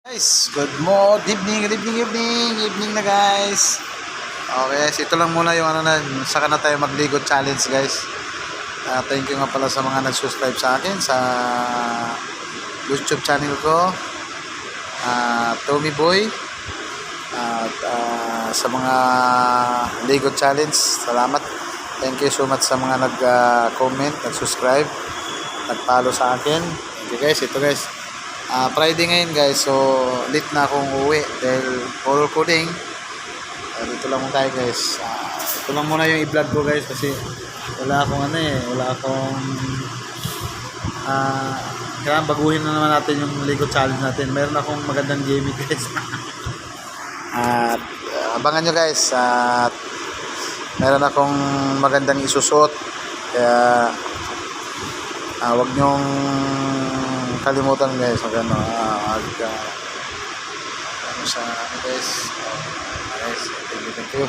Guys, evening na guys. Okay, so ito lang muna yung saka na tayo magligo challenge guys. Thank you nga pala sa mga nag-subscribe sa akin sa YouTube channel ko. Tommy Boy. At sa mga ligo challenge, salamat. Thank you so much sa mga nag-comment, nag-subscribe, nag-follow sa akin. Thank you guys, ito guys. Friday ngayon guys, so late na akong uwi dahil horror coding. Dito lang muna tayo guys. Ito lang muna yung i-vlog ko guys kasi wala akong kailangan baguhin na naman natin yung Lego challenge natin. Meron akong magandang gaming guys. At abangan nyo guys, at meron akong magandang isusot, kaya wag nyong kalimutan guys mag sa guys. Thank you.